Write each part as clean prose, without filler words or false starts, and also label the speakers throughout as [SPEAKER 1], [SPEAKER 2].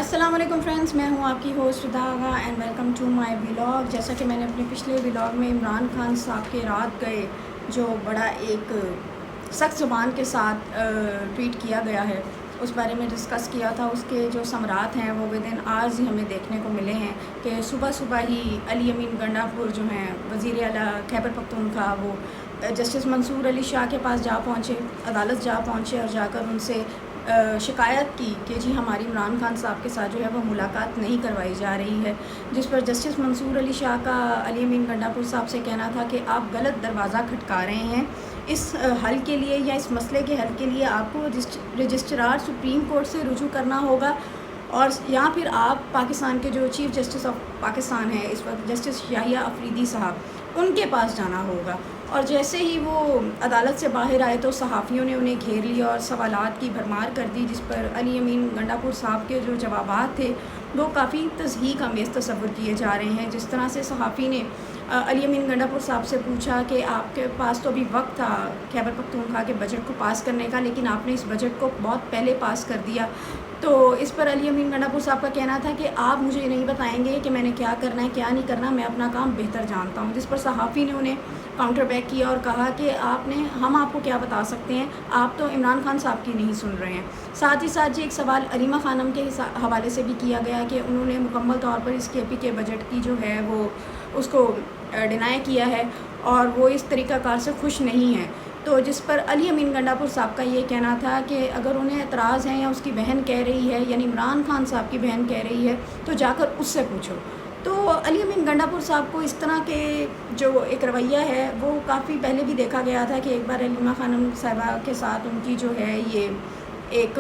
[SPEAKER 1] السلام علیکم فرینڈس، میں ہوں آپ کی host Rida Agha and welcome to my vlog. جیسا کہ میں نے اپنے پچھلے ولاگ میں عمران خان صاحب کے رات گئے جو بڑا ایک سخت زبان کے ساتھ ٹویٹ کیا گیا ہے، اس بارے میں ڈسکس کیا تھا۔ اس کے جو ثمرات ہیں وہ ود ان آورز ہی ہمیں دیکھنے کو ملے ہیں کہ صبح صبح ہی علی امین گنڈا پور جو ہیں وزیر اعلیٰ خیبر پختونخوا، وہ جسٹس منصور علی شاہ کے پاس جا پہنچے، عدالت جا پہنچے اور جا کر ان سے شکایت کی کہ جی ہماری عمران خان صاحب کے ساتھ جو ہے وہ ملاقات نہیں کروائی جا رہی ہے، جس پر جسٹس منصور علی شاہ کا علی امین گنڈا پور صاحب سے کہنا تھا کہ آپ غلط دروازہ کھٹکا رہے ہیں۔ اس حل کے لیے یا اس مسئلے کے حل کے لیے آپ کو رجسٹرار سپریم کورٹ سے رجوع کرنا ہوگا، اور یا پھر آپ پاکستان کے جو چیف جسٹس آف پاکستان ہیں اس وقت جسٹس یحییٰ افریدی صاحب، ان کے پاس جانا ہوگا۔ اور جیسے ہی وہ عدالت سے باہر آئے تو صحافیوں نے انہیں گھیر لیا اور سوالات کی بھرمار کر دی، جس پر علی امین گنڈا پور صاحب کے جو جوابات تھے وہ کافی تضحیک آمیز تصور کیے جا رہے ہیں۔ جس طرح سے صحافی نے علی امین گنڈا پور صاحب سے پوچھا کہ آپ کے پاس تو ابھی وقت تھا خیبر پختونخوا کے بجٹ کو پاس کرنے کا، لیکن آپ نے اس بجٹ کو بہت پہلے پاس کر دیا۔ تو اس پر علی امین گنڈا پور صاحب کا کہنا تھا کہ آپ مجھے نہیں بتائیں گے کہ میں نے کیا کرنا ہے کیا نہیں کرنا، میں اپنا کام بہتر جانتا ہوں۔ جس پر صحافی نے انہیں کاؤنٹر بیک کیا اور کہا کہ ہم آپ کو کیا بتا سکتے ہیں، آپ تو عمران خان صاحب کی نہیں سن رہے ہیں۔ ساتھ ہی ساتھ ایک سوال علیمہ خانم کے حوالے سے بھی کیا گیا کہ انہوں نے مکمل طور پر اس کے پی کے بجٹ کی جو ہے وہ اس کو ڈینائی کیا ہے اور وہ اس طریقہ کار سے خوش نہیں ہیں۔ تو جس پر علی امین گنڈا پور صاحب کا یہ کہنا تھا کہ اگر انہیں اعتراض ہے یا اس کی بہن کہہ رہی ہے، یعنی عمران خان صاحب کی بہن کہہ رہی ہے، تو جا کر اس سے پوچھو۔ تو علی امین گنڈا پور صاحب کو اس طرح کے جو ایک رویہ ہے وہ کافی پہلے بھی دیکھا گیا تھا کہ ایک بار علیمہ خانم صاحبہ کے ساتھ ان کی جو ہے یہ ایک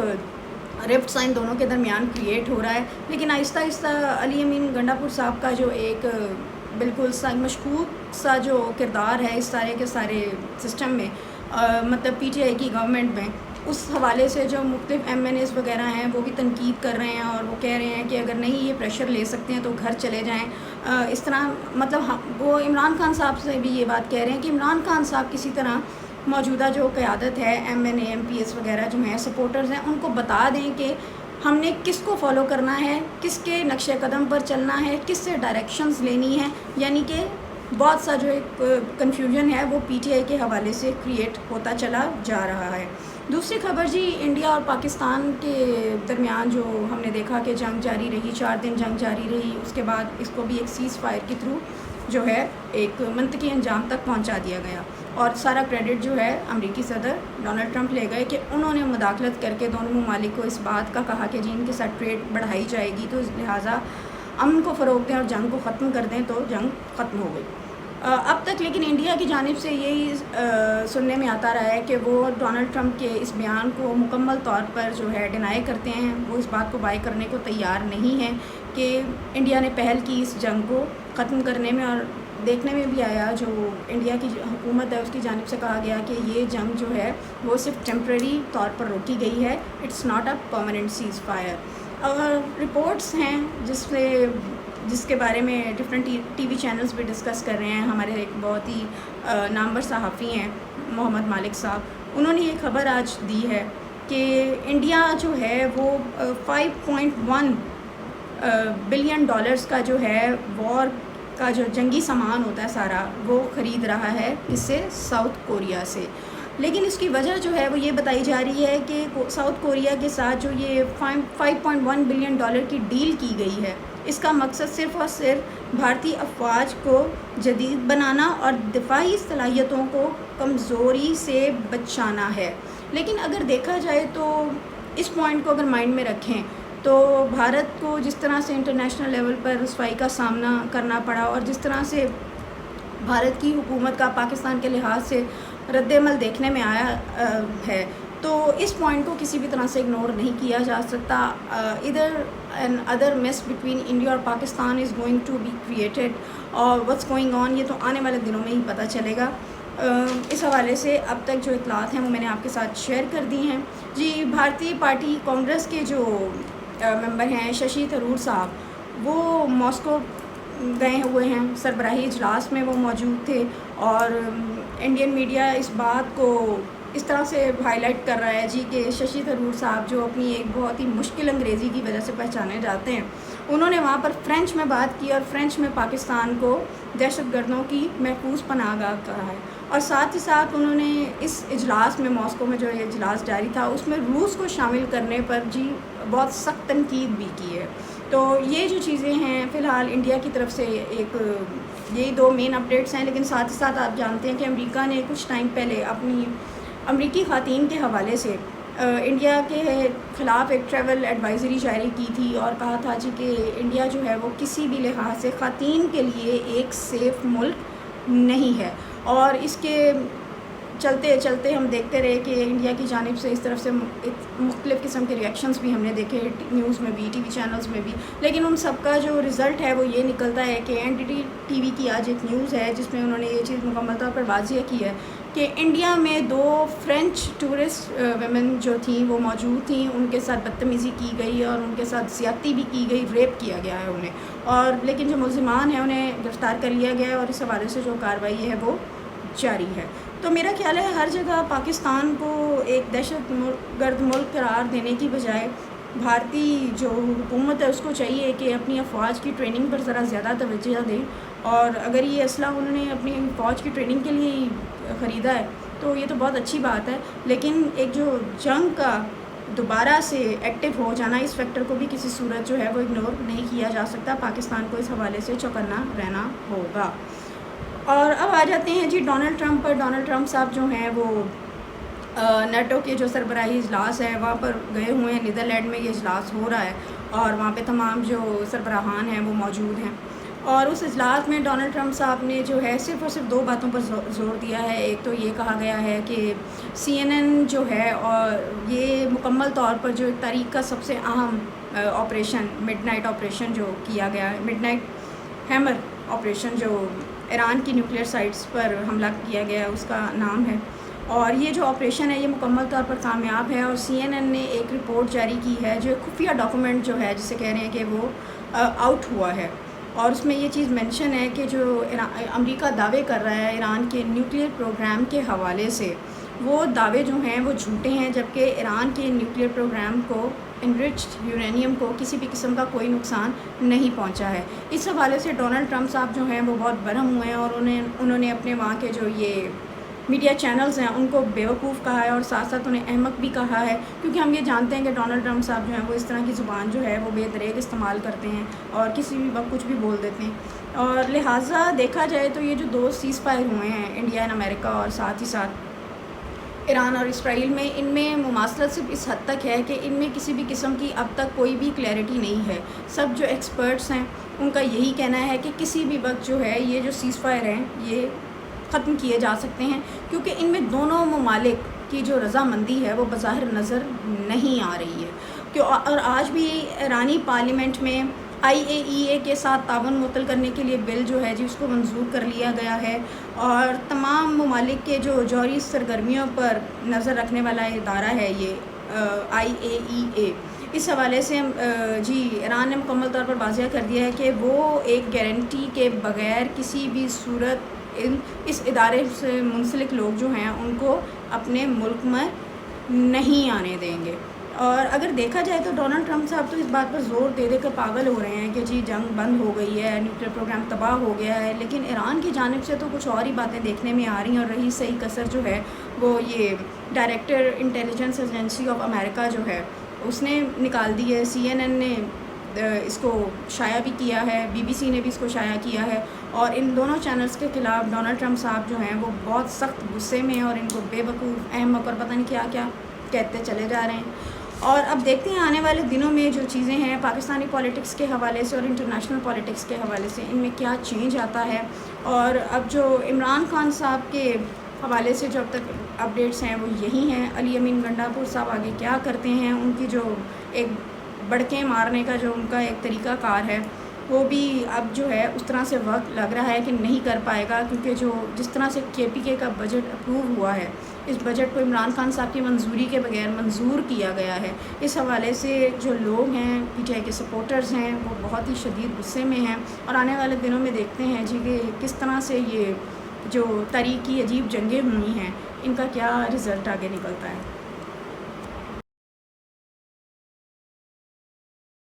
[SPEAKER 1] ریفٹ سائن دونوں کے درمیان کریٹ ہو رہا ہے، لیکن آہستہ آہستہ علی امین گنڈا پور صاحب کا جو ایک بالکل مشکوک سا جو کردار ہے اس سارے کے سارے سسٹم میں، مطلب پی ٹی آئی کی گورنمنٹ میں، اس حوالے سے جو مختلف ایم این ایز وغیرہ ہیں وہ بھی تنقید کر رہے ہیں اور وہ کہہ رہے ہیں کہ اگر نہیں یہ پریشر لے سکتے ہیں تو گھر چلے جائیں۔ اس طرح مطلب وہ عمران خان صاحب سے بھی یہ بات کہہ رہے ہیں کہ عمران خان صاحب کسی طرح موجودہ جو قیادت ہے M N A M P S وغیرہ جو ہیں سپورٹرز ہیں ان کو بتا دیں کہ ہم نے کس کو فالو کرنا ہے، کس کے نقش قدم پر چلنا ہے، کس سے ڈائریکشنز لینی ہیں، یعنی کہ بہت سا جو ایک کنفیوژن ہے وہ پی ٹی آئی کے حوالے سے کریٹ ہوتا چلا جا رہا ہے۔ دوسری خبر جی، انڈیا اور پاکستان کے درمیان جو ہم نے دیکھا کہ جنگ جاری رہی، 4 دن جنگ جاری رہی، اس کے بعد اس کو بھی ایک سیز فائر کے تھرو جو ہے ایک منطقی انجام تک پہنچا دیا گیا، اور سارا کریڈٹ جو ہے امریکی صدر ڈونلڈ ٹرمپ لے گئے کہ انہوں نے مداخلت کر کے دونوں ممالک کو اس بات کا کہا کہ جی ان کے ساتھ ٹریڈ بڑھائی جائے گی تو لہٰذا امن کو فروغ دیں اور جنگ کو ختم کر دیں، تو جنگ ختم ہو گئی۔ اب تک لیکن انڈیا کی جانب سے یہی سننے میں آتا رہا ہے کہ وہ ڈونلڈ ٹرمپ کے اس بیان کو مکمل طور پر جو ہے ڈینائی کرتے ہیں، وہ اس بات کو بائی کرنے کو تیار نہیں ہیں کہ انڈیا نے پہل کی اس جنگ کو ختم کرنے میں، اور دیکھنے میں بھی آیا جو انڈیا کی حکومت ہے اس کی جانب سے کہا گیا کہ یہ جنگ جو ہے وہ صرف ٹیمپریری طور پر روکی گئی ہے، it's not a permanent ceasefire. اور رپورٹس ہیں جس کے بارے میں ڈفرینٹ ٹی وی چینلز بھی ڈسکس کر رہے ہیں، ہمارے ایک بہت ہی نامور صحافی ہیں محمد مالک صاحب، انہوں نے یہ خبر آج دی ہے کہ انڈیا جو ہے وہ $5.1 بلین کا جو ہے وار کا جو جنگی سامان ہوتا ہے سارا وہ خرید رہا ہے اس سے ساؤتھ کوریا سے۔ لیکن اس کی وجہ جو ہے وہ یہ بتائی جا رہی ہے کہ ساؤتھ کوریا کے ساتھ جو یہ $5.1 بلین کی ڈیل کی گئی ہے، اس کا مقصد صرف اور صرف بھارتی افواج کو جدید بنانا اور دفاعی صلاحیتوں کو کمزوری سے بچانا ہے۔ لیکن اگر دیکھا جائے تو اس پوائنٹ کو اگر مائنڈ میں رکھیں تو بھارت کو جس طرح سے انٹرنیشنل لیول پر رسوائی کا سامنا کرنا پڑا اور جس طرح سے بھارت کی حکومت کا پاکستان کے لحاظ سے رد عمل دیکھنے میں آیا ہے، تو اس پوائنٹ کو کسی بھی طرح سے اگنور نہیں کیا جا سکتا۔ ادر میس بٹوین انڈیا اور Pakistan is going to be created, اور واٹس گوئنگ آن یہ تو آنے والے دنوں میں ہی پتہ چلے گا۔ اس حوالے سے اب تک جو اطلاعات ہیں وہ میں نے آپ کے ساتھ شیئر کر دی ہیں۔ جی، بھارتی پارٹی کانگریس کے جو ممبر ہیں ششی تھرور صاحب، وہ ماسکو گئے ہوئے ہیں، سربراہی اجلاس میں وہ موجود تھے، اور انڈین میڈیا اس بات کو اس طرح سے ہائی لائٹ کر رہا ہے جی کہ ششی تھرور صاحب جو اپنی ایک بہت ہی مشکل انگریزی کی وجہ سے پہچانے جاتے ہیں، انہوں نے وہاں پر فرینچ میں بات کی اور فرینچ میں پاکستان کو دہشت گردوں کی محفوظ پناہ گاہ کہا ہے، اور ساتھ ہی ساتھ انہوں نے اس اجلاس میں ماسکو میں جو یہ اجلاس جاری تھا اس میں روس کو شامل کرنے پر جی بہت سخت تنقید بھی کی ہے۔ تو یہ جو چیزیں ہیں فی الحال انڈیا کی طرف سے ایک یہی دو مین اپڈیٹس ہیں، لیکن ساتھ ہی ساتھ آپ جانتے ہیں کہ امریکہ نے کچھ ٹائم پہلے اپنی امریکی خواتین کے حوالے سے انڈیا کے خلاف ایک ٹریول ایڈوائزری جاری کی تھی اور کہا تھا جی کہ انڈیا جو ہے وہ کسی بھی لحاظ سے خواتین کے لیے ایک سیف ملک نہیں ہے، اور اس کے چلتے چلتے ہم دیکھتے رہے کہ انڈیا کی جانب سے اس طرف سے مختلف قسم کے ریئیکشنز بھی ہم نے دیکھے نیوز میں بھی، ٹی وی چینلز میں بھی، لیکن ان سب کا جو رزلٹ ہے وہ یہ نکلتا ہے کہ این ڈی ٹی وی کی آج ایک نیوز ہے جس میں انہوں نے یہ چیز مکمل طور پر واضح کی ہے کہ انڈیا میں 2 فرینچ ٹورسٹ ویمن جو تھیں وہ موجود تھیں، ان کے ساتھ بدتمیزی کی گئی اور ان کے ساتھ زیادتی بھی کی گئی، ریپ کیا گیا ہے انہیں، اور لیکن جو ملزمان ہیں انہیں گرفتار کر لیا گیا ہے اور اس حوالے سے جو کارروائی ہے وہ جاری ہے۔ تو میرا خیال ہے ہر جگہ پاکستان کو ایک دہشت گرد ملک قرار دینے کی بجائے بھارتی جو حکومت ہے اس کو چاہیے کہ اپنی افواج کی ٹریننگ پر ذرا زیادہ توجہ دیں، اور اگر یہ اسلحہ انہوں نے اپنی فوج کی ٹریننگ کے لیے ہی خریدا ہے تو یہ تو بہت اچھی بات ہے، لیکن ایک جو جنگ کا دوبارہ سے ایکٹیو ہو جانا، اس فیکٹر کو بھی کسی صورت جو ہے وہ اگنور نہیں کیا جا سکتا، پاکستان کو اس حوالے سے چوکنا رہنا ہوگا۔ اور اب آ جاتے ہیں جی ڈونلڈ ٹرمپ پر۔ ڈونلڈ ٹرمپ صاحب جو ہیں وہ نیٹو کے جو سربراہی اجلاس ہے وہاں پر گئے ہوئے ہیں، نیدرلینڈ میں یہ اجلاس ہو رہا ہے اور وہاں پہ تمام جو سربراہان ہیں وہ موجود ہیں، اور اس اجلاس میں ڈونلڈ ٹرمپ صاحب نے جو ہے صرف اور صرف 2 باتوں پر زور دیا ہے۔ ایک تو یہ کہا گیا ہے کہ CNN جو ہے اور یہ مکمل طور پر جو ایک تاریخ کا سب سے اہم آپریشن مڈ نائٹ آپریشن جو کیا گیا ہے، مڈ نائٹ ہیمر آپریشن جو ایران کی نیوکلیئر سائٹس پر حملہ کیا گیا ہے اس کا نام ہے، اور یہ جو آپریشن ہے یہ مکمل طور پر کامیاب ہے، اور CNN نے ایک رپورٹ جاری کی ہے جو خفیہ ڈاکومنٹ جو ہے جسے کہہ رہے ہیں کہ وہ آؤٹ ہوا ہے، اور اس میں یہ چیز مینشن ہے کہ جو امریکہ دعوے کر رہا ہے ایران کے نیوکلیئر پروگرام کے حوالے سے، وہ دعوے جو ہیں وہ جھوٹے ہیں، جبکہ ایران کے نیوکلیئر پروگرام کو انرچڈ یورینیم کو کسی بھی قسم کا کوئی نقصان نہیں پہنچا ہے۔ اس حوالے سے ڈونلڈ ٹرمپ صاحب جو ہیں وہ بہت برہم ہوئے ہیں، اور انہوں نے اپنے وہاں کے جو یہ میڈیا چینلز ہیں ان کو بیوقوف کہا ہے اور ساتھ ساتھ انہیں احمق بھی کہا ہے، کیونکہ ہم یہ جانتے ہیں کہ ڈونلڈ ٹرمپ صاحب جو ہیں وہ اس طرح کی زبان جو ہے وہ بے دریغ استعمال کرتے ہیں اور کسی بھی وقت کچھ بھی بول دیتے ہیں، اور لہٰذا دیکھا جائے تو یہ جو 2 سیز فائر ہوئے ہیں انڈیا اینڈ امریکہ اور ساتھ ہی ساتھ ایران اور اسرائیل میں، ان میں مماثلت صرف اس حد تک ہے کہ ان میں کسی بھی قسم کی اب تک کوئی بھی کلیئرٹی نہیں ہے۔ سب جو ایکسپرٹس ہیں ان کا یہی کہنا ہے کہ کسی بھی وقت جو ہے یہ جو سیز فائر ہیں یہ ختم کیے جا سکتے ہیں، کیونکہ ان میں دونوں ممالک کی جو رضامندی ہے وہ بظاہر نظر نہیں آ رہی ہے، اور آج بھی ایرانی پارلیمنٹ میں IAEA کے ساتھ تعاون معطل کرنے کے لیے بل جو ہے جی اس کو منظور کر لیا گیا ہے، اور تمام ممالک کے جو جوہری سرگرمیوں پر نظر رکھنے والا ادارہ ہے یہ IAEA، اس حوالے سے جی ایران نے مکمل طور پر واضح کر دیا ہے کہ وہ ایک گارنٹی کے بغیر کسی بھی صورت اس ادارے سے منسلک لوگ جو ہیں ان کو اپنے ملک میں نہیں آنے دیں گے۔ اور اگر دیکھا جائے تو ڈونلڈ ٹرمپ صاحب تو اس بات پر زور دے دے کر پاگل ہو رہے ہیں کہ جی جنگ بند ہو گئی ہے، نیوکلیئر پروگرام تباہ ہو گیا ہے، لیکن ایران کی جانب سے تو کچھ اور ہی باتیں دیکھنے میں آ رہی ہیں، اور رہی صحیح کثر جو ہے وہ یہ director intelligence agency of America جو ہے اس نے نکال دی ہے، CNN نے اس کو شائع بھی کیا ہے، BBC نے بھی اس کو شائع کیا ہے، اور ان دونوں چینلز کے خلاف ڈونلڈ ٹرمپ صاحب جو ہیں وہ بہت سخت غصے میں ہیں اور ان کو بے وقوف احمق اور پتہ نہیں کیا کیا کہتے چلے جا رہے ہیں۔ اور اب دیکھتے ہیں آنے والے دنوں میں جو چیزیں ہیں پاکستانی پولیٹکس کے حوالے سے اور انٹرنیشنل پولیٹکس کے حوالے سے ان میں کیا چینج آتا ہے، اور اب جو عمران خان صاحب کے حوالے سے جو اب تک اپڈیٹس ہیں وہ یہی ہیں۔ علی امین گنڈا پور صاحب آگے کیا کرتے ہیں، ان کی جو ایک بڑکیں مارنے کا جو ان کا ایک طریقہ کار ہے وہ بھی اب جو ہے اس طرح سے وقت لگ رہا ہے کہ نہیں کر پائے گا، کیونکہ جو جس طرح سے KPK کا بجٹ اپروو ہوا ہے، اس بجٹ کو عمران خان صاحب کی منظوری کے بغیر منظور کیا گیا ہے، اس حوالے سے جو لوگ ہیں PTI کے سپورٹرز ہیں وہ بہت ہی شدید غصے میں ہیں، اور آنے والے دنوں میں دیکھتے ہیں جی کہ کس طرح سے یہ جو تاریخی عجیب جنگیں ہوئی ہیں ان کا کیا رزلٹ آگے نکلتا ہے.